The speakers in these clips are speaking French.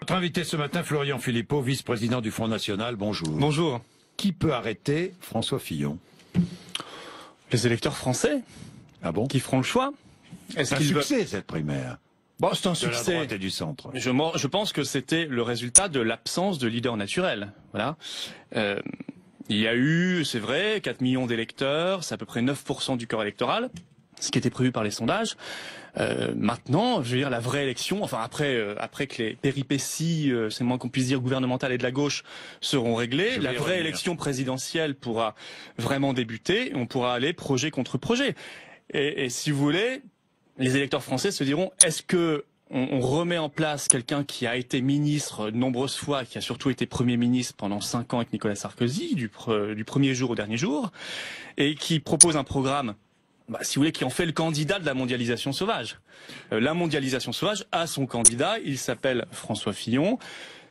Notre invité ce matin, Florian Philippot, vice-président du Front National. Bonjour. Bonjour. Qui peut arrêter François Fillon? Les électeurs français. Ah bon? Qui feront le choix. C'est un succès, cette primaire. Bon, c'est un De succès. la droite et du centre. Je pense que c'était le résultat de l'absence de leader naturel. Voilà. Il y a eu, c'est vrai, 4 millions d'électeurs, c'est à peu près 9% du corps électoral, ce qui était prévu par les sondages. Maintenant, je veux dire, la vraie élection, enfin après que les péripéties, c'est moins qu'on puisse dire, gouvernementales et de la gauche seront réglées, la vraie élection présidentielle pourra vraiment débuter, et on pourra aller projet contre projet. Et si vous voulez, les électeurs français se diront, est-ce que on remet en place quelqu'un qui a été ministre de nombreuses fois, qui a surtout été Premier ministre pendant 5 ans avec Nicolas Sarkozy, du premier jour au dernier jour, et qui propose un programme, si vous voulez, qui en fait le candidat de la mondialisation sauvage. La mondialisation sauvage a son candidat, il s'appelle François Fillon.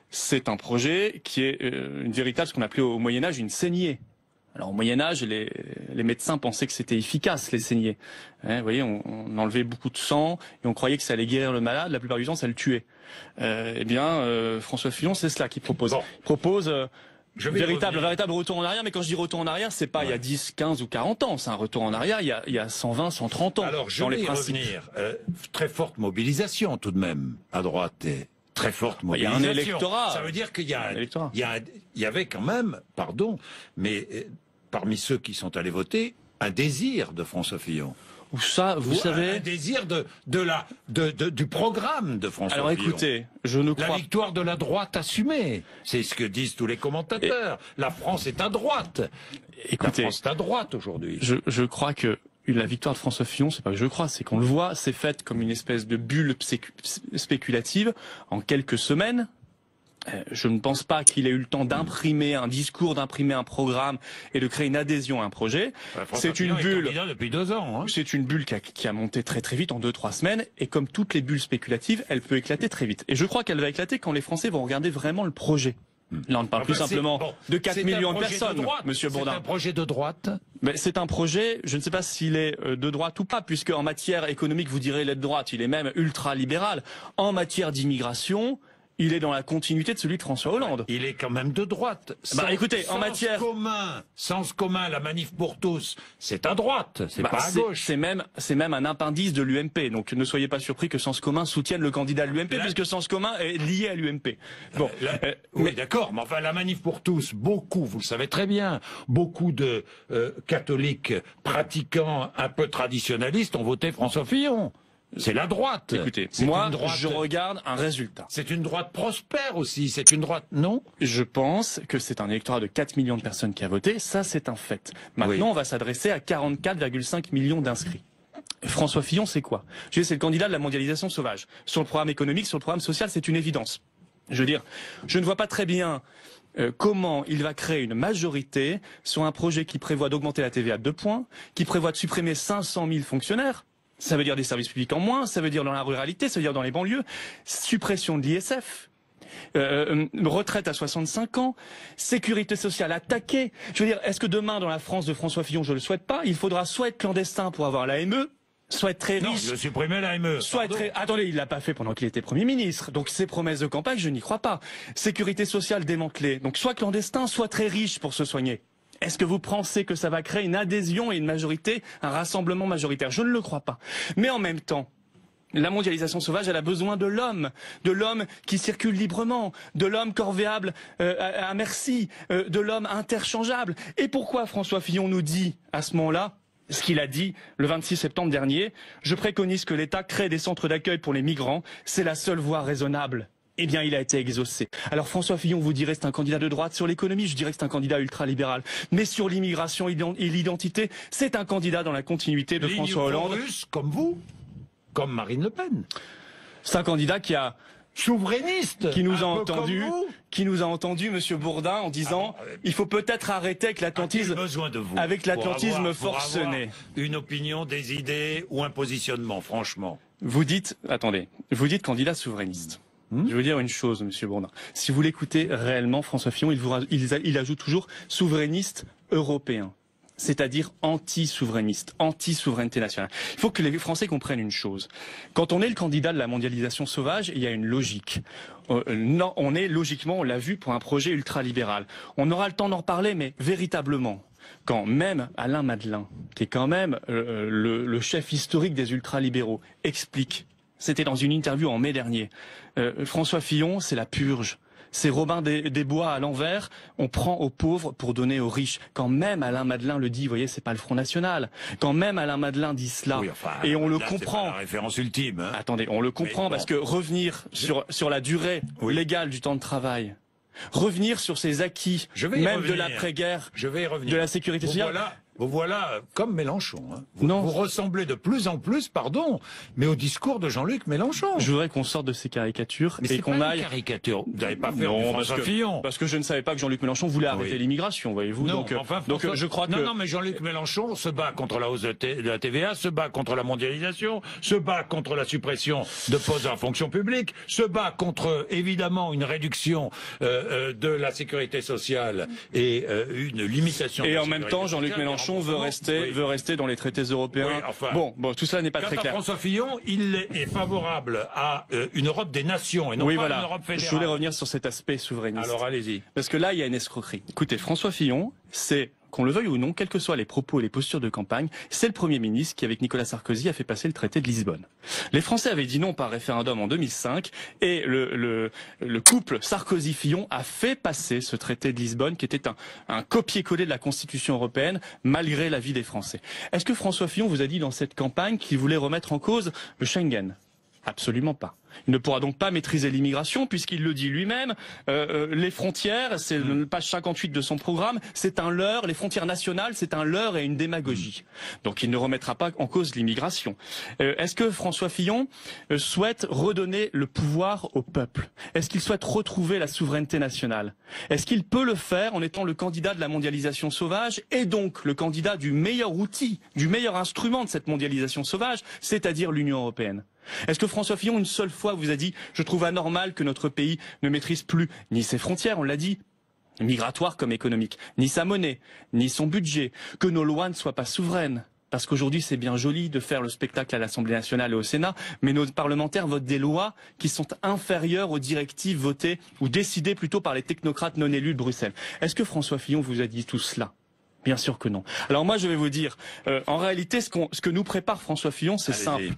C'est un projet qui est une véritable, ce qu'on appelait au Moyen-Âge, une saignée. Alors au Moyen-Âge, les médecins pensaient que c'était efficace, les saignées. Vous voyez, on enlevait beaucoup de sang et on croyait que ça allait guérir le malade. La plupart du temps, ça le tuait. François Fillon, c'est cela qu'il propose. Il propose véritable retour en arrière. Mais quand je dis retour en arrière, c'est pas il y a 10, 15 ou 40 ans. C'est un retour en arrière il y a 120, 130 ans. Alors je vais y revenir. Très forte mobilisation tout de même à droite. Très forte mobilisation. Il y a un électorat. Ça veut dire qu'il y avait quand même, parmi ceux qui sont allés voter, un désir de François Fillon. Ou ça, vous savez, un désir du programme de François Fillon. Alors écoutez, je ne crois pas. La victoire de la droite assumée. C'est ce que disent tous les commentateurs. La France est à droite. Écoutez, la France est à droite aujourd'hui. Je crois que la victoire de François Fillon, c'est pas que je crois, c'est qu'on le voit, c'est fait comme une espèce de bulle spéculative en quelques semaines. Je ne pense pas qu'il ait eu le temps d'imprimer un discours, d'imprimer un programme et de créer une adhésion à un projet. C'est une bulle. Depuis 2 ans. Hein. C'est une bulle qui a monté très très vite en 2-3 semaines. Et comme toutes les bulles spéculatives, elle peut éclater très vite. Et je crois qu'elle va éclater quand les Français vont regarder vraiment le projet. Là, on ne parle plus simplement de 4 millions de personnes, Monsieur Bourdin. C'est un projet de droite. Mais c'est un projet, je ne sais pas s'il est de droite ou pas, puisque en matière économique, vous direz il est de droite, il est même ultra-libéral. En matière d'immigration, il est dans la continuité de celui de François Hollande. Il est quand même de droite. Écoutez, en matière sens commun, la manif pour tous, c'est à droite, c'est pas à gauche. C'est même un appendice de l'UMP. Donc ne soyez pas surpris que Sens commun soutienne le candidat de l'UMP, puisque Sens commun est lié à l'UMP. Bon, oui, d'accord, mais enfin la manif pour tous, beaucoup, vous le savez très bien, beaucoup de catholiques pratiquants un peu traditionnalistes ont voté François Fillon. C'est la droite. Écoutez, moi, je regarde un résultat. C'est une droite prospère aussi, c'est une droite, non? Je pense que c'est un électorat de 4 millions de personnes qui a voté, ça c'est un fait. Maintenant, on va s'adresser à 44,5 millions d'inscrits. François Fillon, c'est quoi? C'est le candidat de la mondialisation sauvage. Sur le programme économique, sur le programme social, c'est une évidence. Je veux dire, je ne vois pas très bien comment il va créer une majorité sur un projet qui prévoit d'augmenter la TVA de 2 points, qui prévoit de supprimer 500 000 fonctionnaires. Ça veut dire des services publics en moins, ça veut dire dans la ruralité, ça veut dire dans les banlieues, suppression de l'ISF, retraite à 65 ans, sécurité sociale attaquée. Je veux dire, est-ce que demain, dans la France de François Fillon, je le souhaite pas, il faudra soit être clandestin pour avoir l'AME, soit être très riche. Non, je supprimer l'AME. Soit être Attendez, il l'a pas fait pendant qu'il était Premier ministre. Donc ses promesses de campagne, je n'y crois pas. Sécurité sociale démantelée. Donc soit clandestin, soit très riche pour se soigner. Est-ce que vous pensez que ça va créer une adhésion et une majorité, un rassemblement majoritaire? Je ne le crois pas. Mais en même temps, la mondialisation sauvage, elle a besoin de l'homme qui circule librement, de l'homme corvéable à merci, de l'homme interchangeable. Et pourquoi François Fillon nous dit à ce moment-là ce qu'il a dit le 26 septembre dernier? Je préconise que l'État crée des centres d'accueil pour les migrants. C'est la seule voie raisonnable. Eh bien, il a été exaucé. Alors, François Fillon, vous direz c'est un candidat de droite. Sur l'économie, je dirais que c'est un candidat ultra-libéral. Mais sur l'immigration et l'identité, c'est un candidat dans la continuité de François Hollande. Russe, comme vous, comme Marine Le Pen. C'est un candidat qui a souverainiste, qui nous a entendu, Monsieur Bourdin, en disant il faut peut-être arrêter avec l'atlantisme, forcené. Une opinion, des idées ou un positionnement, franchement. Vous dites candidat souverainiste. Je veux dire une chose, Monsieur Bourdin. Si vous l'écoutez réellement, François Fillon, il ajoute toujours souverainiste européen. c'est-à-dire anti-souverainiste, anti-souveraineté nationale. Il faut que les Français comprennent une chose. Quand on est le candidat de la mondialisation sauvage, il y a une logique. Non, on est logiquement, on l'a vu, pour un projet ultralibéral. On aura le temps d'en reparler, mais véritablement, quand même Alain Madelin, qui est quand même le chef historique des ultralibéraux, explique, c'était dans une interview en mai dernier, François Fillon, c'est la purge. C'est Robin des Bois à l'envers, on prend aux pauvres pour donner aux riches. Quand même Alain Madelin le dit, vous voyez, c'est pas le Front National. Quand même Alain Madelin dit cela, oui, enfin, et on le là, comprend. C'est pas la référence ultime. Hein. Attendez, on le comprend, parce que revenir sur la durée légale du temps de travail, revenir sur ces acquis, même de l'après-guerre, de la sécurité sociale. Vous voilà comme Mélenchon. Hein. Vous ressemblez de plus en plus, pardon, mais au discours de Jean-Luc Mélenchon. Je voudrais qu'on sorte de ces caricatures mais et qu'on aille. Caricature. Vous n'avez pas fait François Fillon. Parce que je ne savais pas que Jean-Luc Mélenchon voulait arrêter l'immigration, voyez-vous. Non, donc, enfin, donc je crois que. Non, mais Jean-Luc Mélenchon se bat contre la hausse de la TVA, se bat contre la mondialisation, se bat contre la suppression de postes en fonction publique, se bat contre évidemment une réduction de la sécurité sociale et une limitation. Et en même temps, Jean-Luc Mélenchon veut rester dans les traités européens. Oui, enfin, bon, tout cela n'est pas très clair. François Fillon, il est favorable à une Europe des nations et non pas une Europe fédérale. Je voulais revenir sur cet aspect souverainiste. Alors allez-y. Parce que là, il y a une escroquerie. Écoutez, François Fillon, c'est, qu'on le veuille ou non, quels que soient les propos et les postures de campagne, c'est le Premier ministre qui, avec Nicolas Sarkozy, a fait passer le traité de Lisbonne. Les Français avaient dit non par référendum en 2005 et le couple Sarkozy-Fillon a fait passer ce traité de Lisbonne qui était un copier-coller de la Constitution européenne malgré l'avis des Français. Est-ce que François Fillon vous a dit dans cette campagne qu'il voulait remettre en cause le Schengen ? Absolument pas. Il ne pourra donc pas maîtriser l'immigration puisqu'il le dit lui-même. Les frontières, c'est la page 58 de son programme, c'est un leurre. Les frontières nationales, c'est un leurre et une démagogie. Donc il ne remettra pas en cause l'immigration. Est-ce que François Fillon souhaite redonner le pouvoir au peuple? Est-ce qu'il souhaite retrouver la souveraineté nationale? Est-ce qu'il peut le faire en étant le candidat de la mondialisation sauvage et donc le candidat du meilleur outil, du meilleur instrument de cette mondialisation sauvage, c'est-à-dire l'Union européenne? Est-ce que François Fillon, une seule fois, vous a dit « Je trouve anormal que notre pays ne maîtrise plus ni ses frontières, on l'a dit, migratoires comme économiques, ni sa monnaie, ni son budget, que nos lois ne soient pas souveraines ?» Parce qu'aujourd'hui, c'est bien joli de faire le spectacle à l'Assemblée nationale et au Sénat, mais nos parlementaires votent des lois qui sont inférieures aux directives votées ou décidées plutôt par les technocrates non élus de Bruxelles. Est-ce que François Fillon vous a dit tout cela ? Bien sûr que non. Alors moi, je vais vous dire, en réalité, ce que nous prépare François Fillon, c'est simple.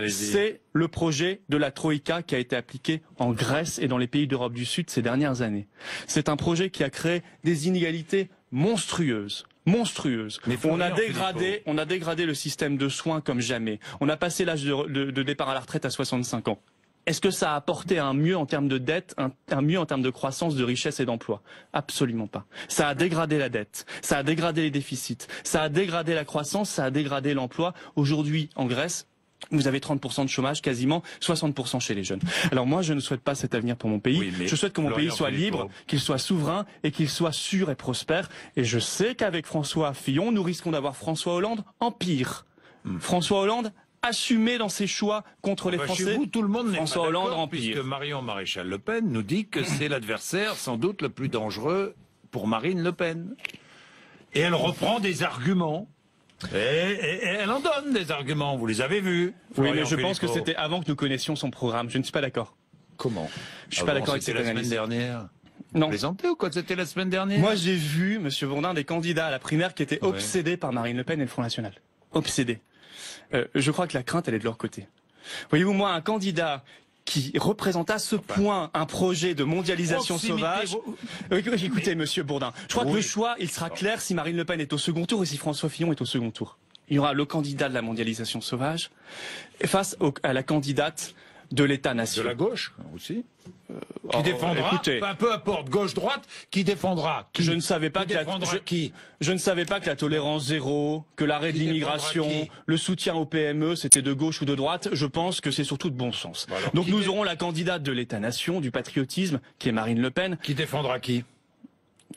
C'est le projet de la Troïka qui a été appliqué en Grèce et dans les pays d'Europe du Sud ces dernières années. C'est un projet qui a créé des inégalités monstrueuses. Mais on a dégradé le système de soins comme jamais. On a passé l'âge de départ à la retraite à 65 ans. Est-ce que ça a apporté un mieux en termes de dette, un mieux en termes de croissance, de richesse et d'emploi? Absolument pas. Ça a dégradé la dette, ça a dégradé les déficits, ça a dégradé la croissance, ça a dégradé l'emploi. Aujourd'hui, en Grèce, vous avez 30% de chômage, quasiment 60% chez les jeunes. Alors moi, je ne souhaite pas cet avenir pour mon pays. Oui, je souhaite que mon pays soit libre, qu'il soit souverain et qu'il soit sûr et prospère. Et je sais qu'avec François Fillon, nous risquons d'avoir François Hollande en pire. François Hollande assumé dans ses choix contre les Français. Chez vous, tout le monde n'est François pas Hollande d'accord, remplir. puisque Marion Maréchal Le Pen nous dit que c'est l'adversaire sans doute le plus dangereux pour Marine Le Pen. Et elle reprend des arguments. Et elle en donne des arguments, vous les avez vus. Oui, mais je pense que c'était avant que nous connaissions son programme. Je ne suis pas d'accord. Comment? Je suis pas d'accord avec cette analyse. C'était la semaine dernière. Non. Vous plaisantez ou quoi? C'était la semaine dernière? Moi, j'ai vu, Monsieur Bourdin, des candidats à la primaire qui étaient obsédés par Marine Le Pen et le Front National. Obsédés. Je crois que la crainte, elle est de leur côté. Voyez-vous, moi, un candidat qui représente à ce point un projet de mondialisation sauvage. Écoutez, Monsieur Bourdin, je crois que le choix, il sera clair si Marine Le Pen est au second tour et si François Fillon est au second tour. Il y aura le candidat de la mondialisation sauvage face à la candidate de l'État-nation. De la gauche aussi. Qui défendra, peu importe, gauche-droite, qui défendra qui? Je ne savais pas que je ne savais pas que la tolérance zéro, que l'arrêt de l'immigration, le soutien aux PME, c'était de gauche ou de droite. Je pense que c'est surtout de bon sens. Bah alors, donc nous aurons la candidate de l'État-nation, du patriotisme, qui est Marine Le Pen. Qui défendra qui?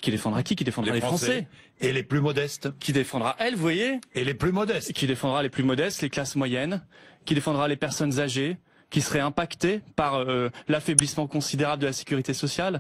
Qui défendra qui? Qui défendra les Français. Et les plus modestes. Qui défendra elle, vous voyez? Et les plus modestes. Qui défendra les plus modestes, les classes moyennes. Qui défendra les personnes âgées, qui seraient impactées par l'affaiblissement considérable de la sécurité sociale.